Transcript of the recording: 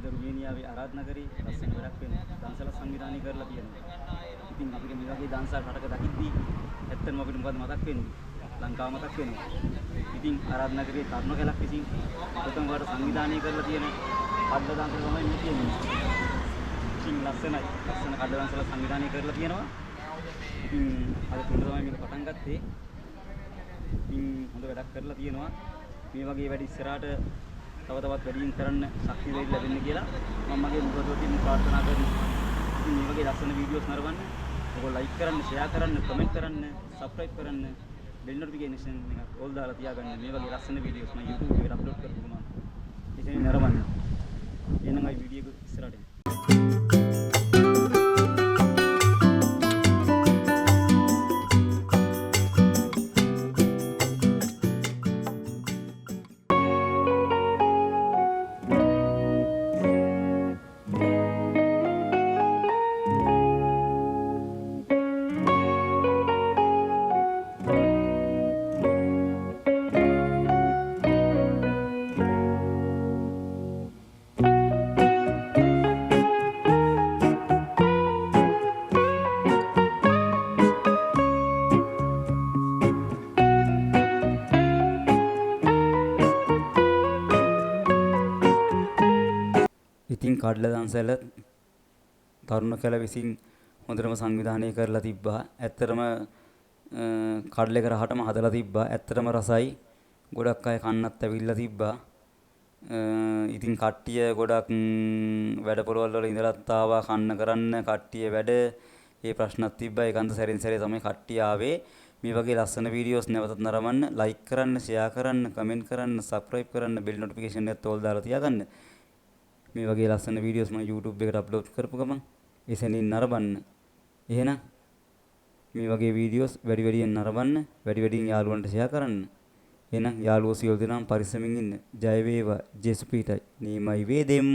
අද රුමේනියාවේ ආරාධනගරේ ලස්සන වැඩක් වෙනවා. දන්සල සංවිධානය කරලා තියෙනවා. ඉතින් අපිට මේ වගේ දන්සල් රටක දකිද්දී ඇත්තටම අපිට මොකද මතක් වෙන්නේ? ලංකාව මතක් වෙනවා. ඉතින් ආරාධනගරේ තරුණ කැලක් විසින් ප්‍රථම වාර සංවිධානය කරලා තියෙන කඩ දන්සල තමයි මේ තියෙන්නේ. ඉතින් ලස්සනයි. ලස්සන කඩ දන්සල සංවිධානය කරලා තියෙනවා. ඉතින් අද තුනට තමයි මේක පටන් ගත්තේ. ඉතින් හොඳ වැඩක් කරලා තියෙනවා. මේ වගේ වැඩ ඉස්සරහට තව තවත් වැඩියෙන් කරන්න ශක්තිය වේද ලැබෙන්න කියලා මම මගේ මුදවතින් ප්‍රාර්ථනා කරනවා. ඉතින් මේ වගේ ලස්සන වීඩියෝස් නරඹන්න ඔයගොල්ලෝ ලයික් කරන්න, ෂෙයා කරන්න, කමෙන්ට් කරන්න, සබ්ස්ක්‍රයිබ් කරන්න, බෙල් නොටිෆිකේෂන් එකක් ඕල් දාලා තියාගන්න. මේ වගේ ලස්සන වීඩියෝස් මම YouTube එකට අප්ලෝඩ් කරපු ගමන් ඉතින් නරඹන්න. එහෙනම් අයි වීඩියෝ එක ඉස්සරහට යන්න. ඉතින් කඩල දන්සල තරුණ කැල විසින් හොඳටම සංවිධානය කරලා තිබ්බා. ඇත්තටම කඩලේක රහටම හදලා තිබ්බා. ඇත්තටම රසයි. ගොඩක් අය කන්නත් ඇවිල්ලා තිබ්බා. ඉතින් කට්ටිය ගොඩක් වැඩ පොළවල් වල ඉඳලත් ආවා කන්න කරන්න. කට්ටිය වැඩ ඒ ප්‍රශ්නත් තිබ්බා. ඒකන්ත සැරින් සැරේ තමයි කට්ටිය ආවේ. මේ වගේ ලස්සන වීඩියෝස් නැවතත් නරඹන්න, ලයික් කරන්න, ෂෙයා කරන්න, කමෙන්ට් කරන්න, සබ්ස්ක්‍රයිබ් කරන්න, බෙල් නොටිෆිකේෂන් එකත් ඕල් දාලා තියාගන්න. මේ වගේ ලස්සන වීඩියෝස් මම YouTube එකට අප්ලෝඩ් කරපු ගමන් එසැනින් නරඹන්න. එහෙනම් මේ වගේ වීඩියෝස් වැඩි වැඩියෙන් නරඹන්න, වැඩි වැඩියෙන් යාළුවන්ට ෂෙයා කරන්න. එහෙනම් යාළුවෝ සියලු දෙනාම පරිස්සමින් ඉන්න. ජය වේවා. ජේසුපීටයි. නීමයි වේදෙම්.